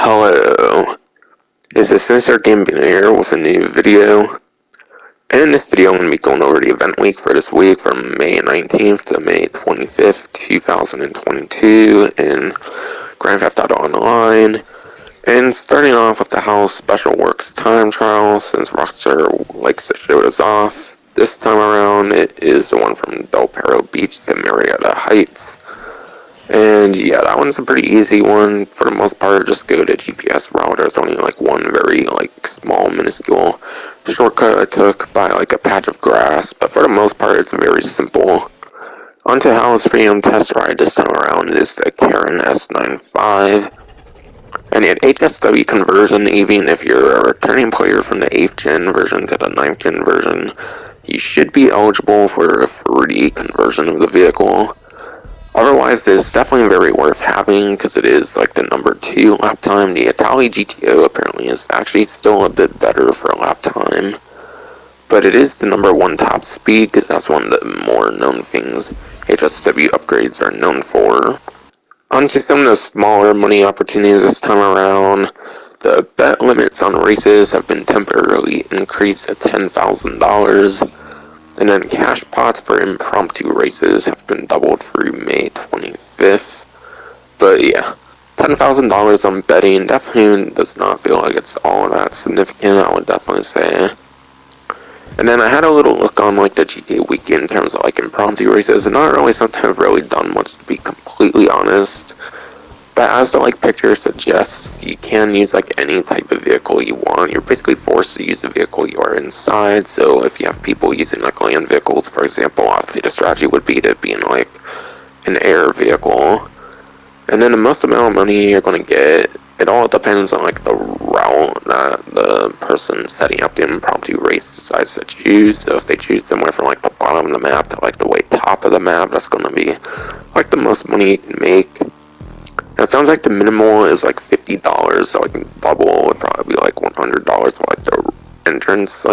Hello, this is Sinister Gambino here with a new video. And in this video I'm going to be going over the event week for this week from May 19th to May 25th, 2022 in Grand Theft Auto Online. And starting off with the House Special Works time trial, since Rockstar likes to show us off. This time around it is the one from Del Perro Beach to Marietta Heights. And yeah, that one's a pretty easy one. For the most part, just go to GPS route. There's only like one very small, minuscule shortcut I took by a patch of grass. But for the most part, it's very simple. Onto Hal's Premium Test Ride this time around is the Karen S95. And an HSW conversion, even if you're a returning player from the 8th gen version to the 9th gen version, you should be eligible for a free conversion of the vehicle. Otherwise, it's definitely very worth having because it is the number 2 lap time. The Italy GTO apparently is actually still a bit better for lap time. But it is the number 1 top speed because that's one of the more known things HSW upgrades are known for. Onto some of the smaller money opportunities this time around. The bet limits on races have been temporarily increased to $10,000. And then cash pots for impromptu races have been doubled through May 25th. But yeah, $10,000 on betting definitely does not feel like it's all that significant, I would definitely say. And then I had a little look on the GTA weekend in terms of impromptu races, and not really something I've really done much, to be completely honest. But as the picture suggests, you can use any type of vehicle you want. You're basically forced to use the vehicle you are inside. So if you have people using land vehicles, for example, obviously the strategy would be to be in an air vehicle. And then the most amount of money you're gonna get, it all depends on the route that the person setting up the impromptu race decides to choose. So if they choose somewhere from the bottom of the map to the way top of the map, that's gonna be the most money you can make. Now, it sounds like the minimal is $50, so double would probably be $100 for the entrance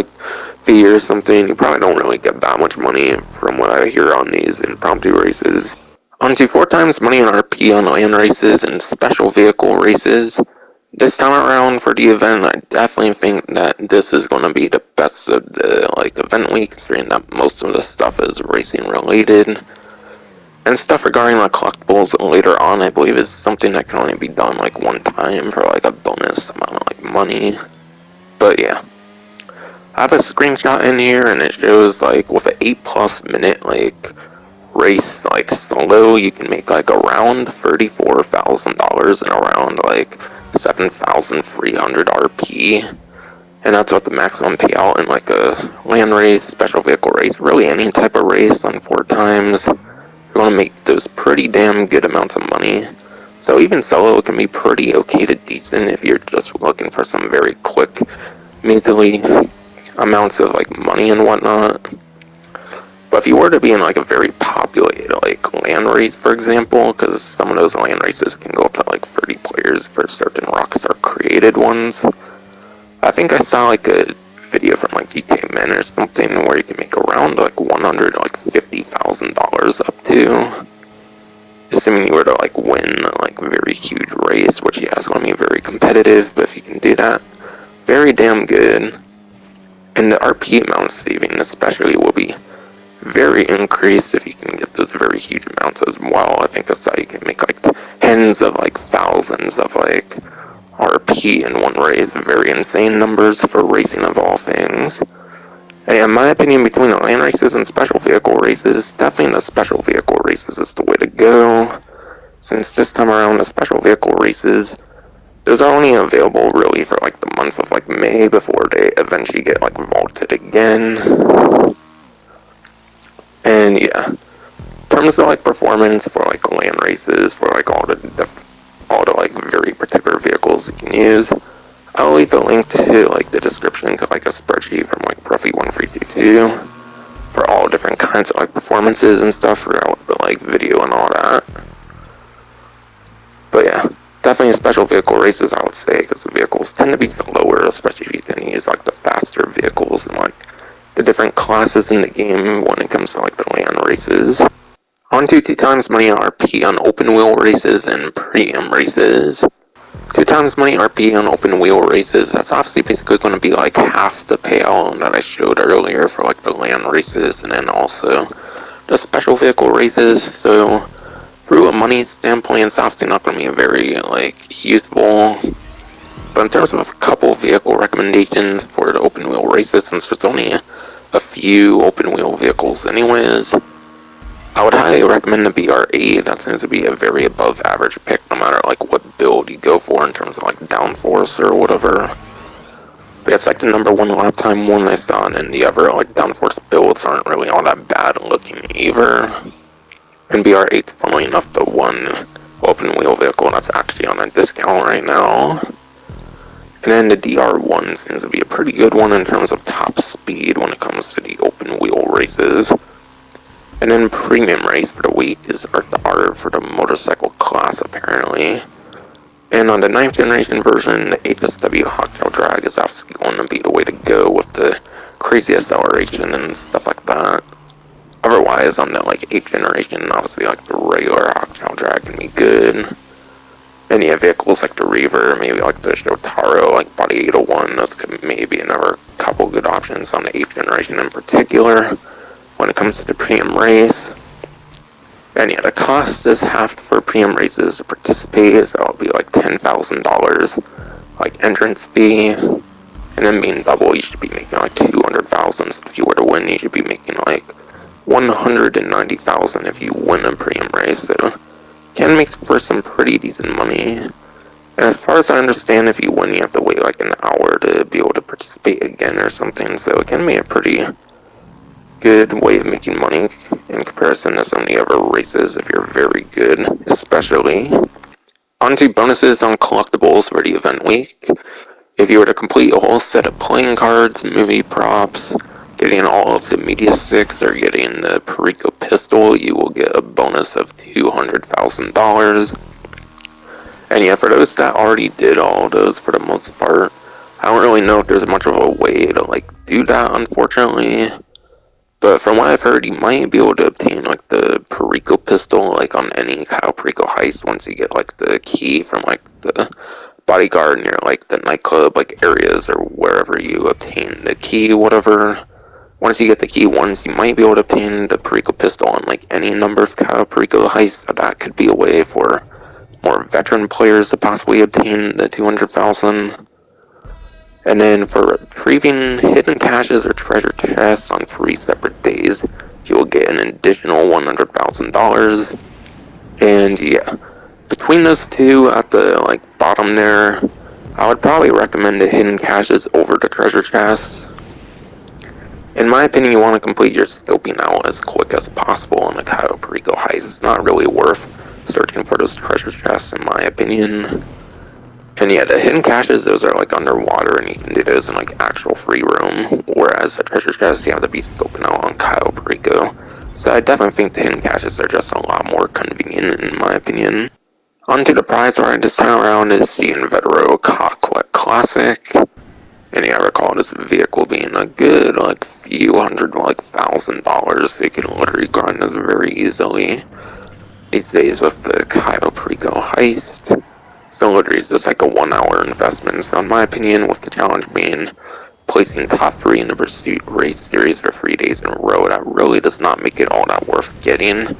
fee or something. You probably don't really get that much money from what I hear on these impromptu races. Onto 4 times money in RP on land races and special vehicle races. This time around for the event, I definitely think that this is going to be the best of the event week, considering that most of the stuff is racing related. And stuff regarding collectibles later on, I believe, is something that can only be done one time for a bonus amount of money. But yeah, I have a screenshot in here, and it shows with an 8+ minute race solo, you can make around $34,000 and around 7,300 RP. And that's what the maximum payout in a land race, special vehicle race, really any type of race on 4 times. You want to make those pretty damn good amounts of money. So even solo can be pretty okay to decent if you're just looking for some very quick, measly amounts of money and whatnot. But if you were to be in a very populated land race, for example, because some of those land races can go up to 30 players for certain Rockstar created ones. I think I saw a video from GTA Men or something where you can make around $150,000 up to, assuming you were to win a very huge race, which yeah, is going to be very competitive, but if you can do that, very damn good. And the RP amount saving especially will be very increased if you can get those very huge amounts as well. I think that's how you can make tens of thousands of RP in one race. Very insane numbers for racing of all things. And in my opinion, between the land races and special vehicle races, definitely the special vehicle races is the way to go. Since this time around, the special vehicle races, those are only available really for the month of May before they eventually get vaulted again. And yeah, in terms of performance for land races, for all the very particular vehicles you can use, I'll leave a link to the description to a spreadsheet from Profi 1322 for all different kinds of performances and stuff throughout the video and all that. But yeah, definitely special vehicle races, I would say, because the vehicles tend to be slower, especially if you can use the faster vehicles and the different classes in the game when it comes to the land races. On to 2 times money RP on open wheel races and premium races. 2 times money RP on open wheel races. That's obviously basically going to be like half the payout that I showed earlier for like the land races and then also the special vehicle races. So through a money standpoint, it's obviously not going to be very like useful. But in terms of a couple vehicle recommendations for the open wheel races, since there's only a few open wheel vehicles anyways, I would highly recommend the BR8. That seems to be a very above average pick no matter like what build you go for in terms of like downforce or whatever. But it's like the number one lap time one I saw, and then the other like downforce builds aren't really all that bad looking either. And BR8's funnily enough the one open wheel vehicle that's actually on a discount right now. And then the DR1 seems to be a pretty good one in terms of top speed when it comes to the open wheel races. And then premium race for the week is R for the motorcycle class apparently. And on the 9th generation version, the HSW Hawktail Drag is obviously going to be the way to go with the crazy acceleration and stuff like that. Otherwise, on the like 8th generation, obviously like the regular Hawktail Drag can be good. And yeah, vehicles like the Reaver, maybe like the Shotaro, like Body 801, those could maybe another couple good options on the 8th generation in particular. When it comes to the premium race. And yeah, the cost is half for premium races to participate, so it'll be like $10,000 like entrance fee. And then being double, you should be making like $200,000. So if you were to win, you should be making like $190,000 if you win a premium race. So it can make for some pretty decent money. And as far as I understand, if you win, you have to wait like an hour to be able to participate again or something. So it can be a pretty good way of making money in comparison to some of the other races if you're very good, especially. Onto bonuses on collectibles for the event week. If you were to complete a whole set of playing cards, movie props, getting all of the media sticks, or getting the Perico pistol, you will get a bonus of $200,000. And yeah, for those that already did all of those for the most part, I don't really know if there's much of a way to like do that, unfortunately. But from what I've heard, you might be able to obtain like the Perico pistol like on any Kyle Perico heist once you get like the key from like the bodyguard near like the nightclub like areas or wherever you obtain the key, whatever. Once you get the key once, you might be able to obtain the Perico pistol on like any number of Kyle Perico heists, so that could be a way for more veteran players to possibly obtain the 200,000. And then for retrieving hidden caches or treasure chests on 3 separate days, you will get an additional $100,000. And yeah, between those two at the like bottom there, I would probably recommend the hidden caches over the treasure chests. In my opinion, you want to complete your scoping out as quick as possible on the Cayo Perico heist. It's not really worth searching for those treasure chests in my opinion. And yeah, the hidden caches, those are like underwater and you can do those in like actual free roam. Whereas the treasure chests, you have to be scoping out on Cayo Perico. So I definitely think the hidden caches are just a lot more convenient in my opinion. Onto the prize ride this time around is the Invetero Coquette Classic. And yeah, I recall this vehicle being a good like few hundred, like $1,000. So you can literally grind this very easily these days with the Cayo Perico heist. So literally it's just like a 1 hour investment. So in my opinion, with the challenge being placing top 3 in the Pursuit race series for 3 days in a row, that really does not make it all that worth getting.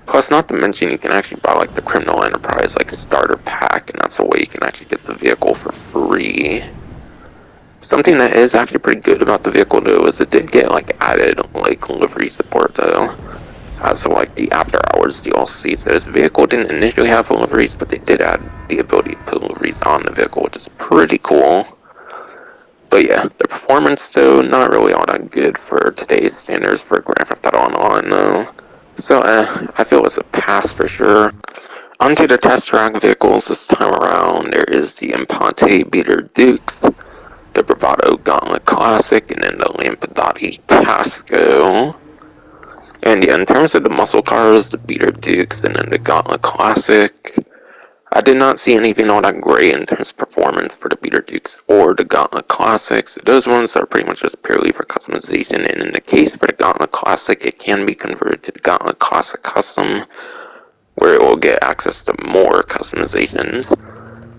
Plus, not to mention, you can actually buy like the Criminal Enterprise like starter pack, and that's a way you can actually get the vehicle for free. Something that is actually pretty good about the vehicle though is it did get like added like livery support though. As of like the after hours DLC, so this vehicle didn't initially have liveries, but they did add the ability to put liveries on the vehicle, which is pretty cool. But yeah, the performance though, not really all that good for today's standards for Grand Theft Auto Online though. So I feel it's a pass for sure. Onto the test track vehicles this time around, there is the Impante Beater Dukes, the Bravado Gauntlet Classic, and then the Lampadati Casco. And yeah, in terms of the muscle cars, the Beater Dukes, and then the Gauntlet Classic, I did not see anything all that great in terms of performance for the Beater Dukes or the Gauntlet Classics. Those ones are pretty much just purely for customization, and in the case for the Gauntlet Classic, it can be converted to the Gauntlet Classic Custom, where it will get access to more customizations.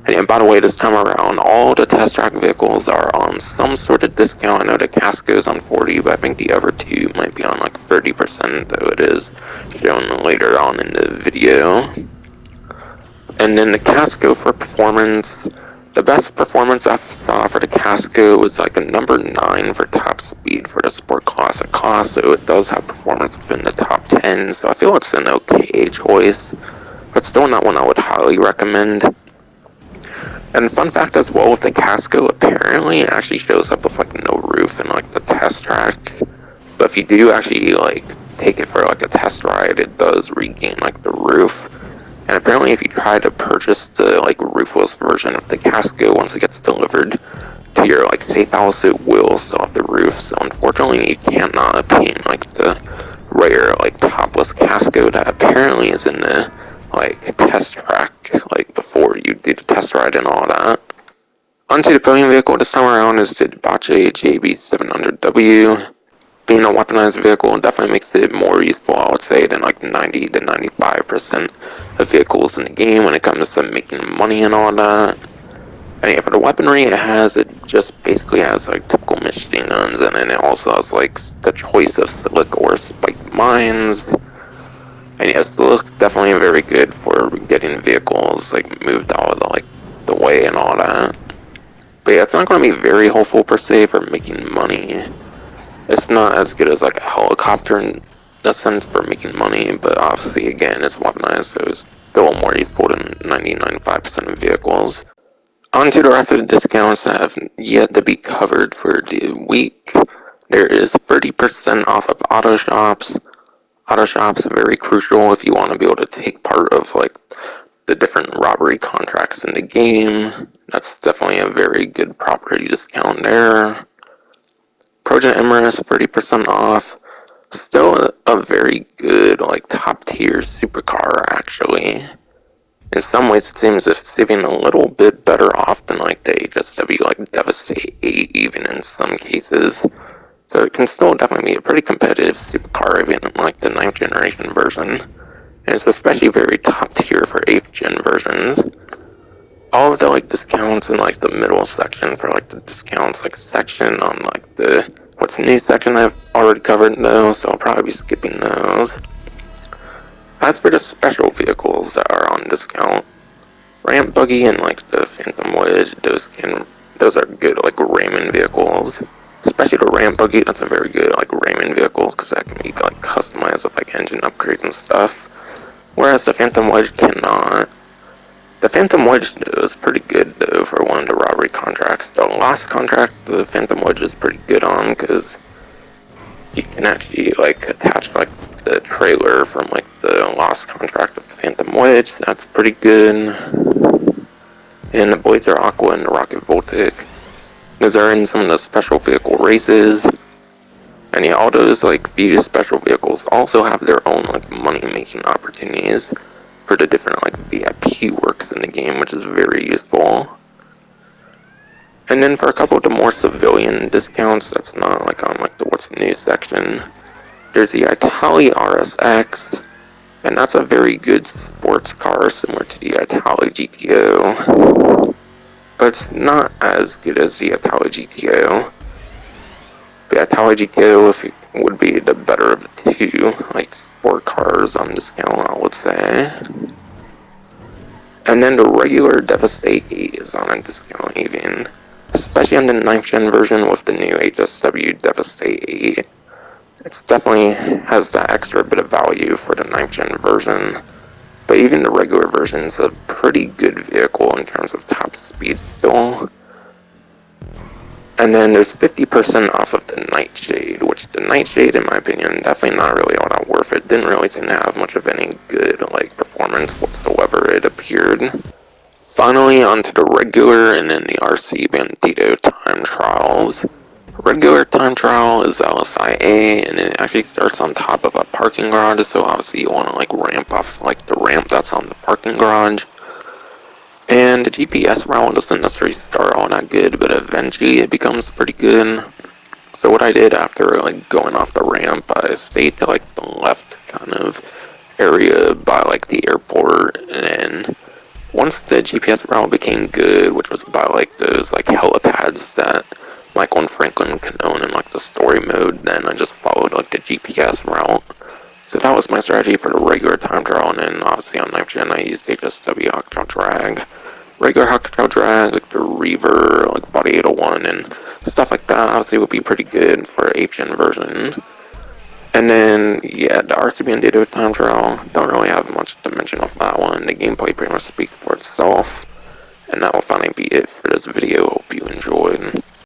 And yeah, And by the way, this time around, all the test track vehicles are on some sort of discount. I know the Casco's on 40, but I think the other two might be on like 30%, though it is shown later on in the video. And then the Casco for performance, the best performance I saw for the Casco was like a number 9 for top speed for the Sport Classic class, so it does have performance within the top 10, so I feel it's an okay choice, but still not one I would highly recommend. And fun fact as well with the Casco, apparently it actually shows up with like no roof in like the test track, but if you do actually like take it for like a test ride, it does regain like the roof. And apparently if you try to purchase the like roofless version of the Casco once it gets delivered to your like safe house, it will still have the roof, so unfortunately you cannot obtain like the rare like topless Casco that apparently is in the like test track like before you do the test ride and all that. Onto the podium vehicle this time around is the Dodge JB700W. Being a weaponized vehicle definitely makes it more useful, I would say, than like 90 to 95% of vehicles in the game when it comes to making money and all that. And yeah, for the weaponry, it just basically has like typical machine guns, and then it also has like the choice of silic or spiked mines. And yeah, silic definitely very good for getting vehicles like moved out of the way and all that. But yeah, it's not going to be very helpful per se for making money. It's not as good as like a helicopter in a sense for making money, but obviously again it's weaponized, so it's still more useful than 90-95% of vehicles. On to the rest of the discounts that have yet to be covered for the week. There is 30% off of auto shops. Auto shops are very crucial if you want to be able to take part of like the different robbery contracts in the game. That's definitely a very good property discount there. Projet Emirates 30% off. Still a very good, like, top tier supercar, actually. In some ways, it seems as if it's even a little bit better off than, like, the HSW, like, Devastate 8, even in some cases. So it can still definitely be a pretty competitive supercar, even in, like, the 9th generation version. And it's especially very top tier for 8th gen versions. All of the, like, discounts in, like, the middle section for, like, the discounts, like, section on, like, the what's new section I've already covered those, so I'll probably be skipping those. As for the special vehicles that are on discount, Ramp Buggy and, like, the Phantom Wedge, those are good, like, Raymond vehicles. Especially the Ramp Buggy, that's a very good, like, Raymond vehicle, because that can be, like, customized with, like, engine upgrades and stuff. Whereas the Phantom Wedge cannot. The Phantom Wedge, though, is pretty good, though, for one of the robbery contracts. The last contract, the Phantom Wedge is pretty good on, because you can actually, like, attach, like, the trailer from, like, the last contract of the Phantom Wedge. That's pretty good. And the Blazer Aqua and the Rocket Voltic. Those are in some of the special vehicle races. And yeah, all those, like, few special vehicles also have their own, like, money-making opportunities for the different, like, VIP works in the game, which is very useful. And then for a couple of the more civilian discounts, that's not, like, on, like, the what's new section, there's the Itali RSX, and that's a very good sports car, similar to the Itali GTO. But it's not as good as the Itali GTO. The Itali GTO would be the better of the two, like, sport cars on discount, I would say. And then the regular Devastate 8 is on a discount even, especially on the 9th gen version with the new HSW Devastate 8. It definitely has that extra bit of value for the 9th gen version, but even the regular version is a pretty good vehicle in terms of top speed still. And then there's 50% off of the Nightshade, which the Nightshade, in my opinion, definitely not really all that worth it. Didn't really seem to have much of any good, like, performance whatsoever, it appeared. Finally, onto the regular and then the RC Bandito time trials. Regular time trial is LSIA, and it actually starts on top of a parking garage, so obviously you want to, like, ramp off, like, the ramp that's on the parking garage. And the GPS route doesn't necessarily start all that good, but eventually it becomes pretty good. So what I did after, like, going off the ramp, I stayed to, like, the left kind of area by, like, the airport, and then once the GPS route became good, which was about like those like helipads that Michael and Franklin can own in like the story mode, then I just followed like the GPS route. So that was my strategy for the regular time trial, and then obviously on 9th gen I used HSW Octal Drag. Regular Octal Drag, like the Reaver, like Body 801, and stuff like that obviously would be pretty good for 8th gen version. And then, yeah, the RCB and Ditto time trial, don't really have much to mention off that one. The gameplay pretty much speaks for itself. And that will finally be it for this video.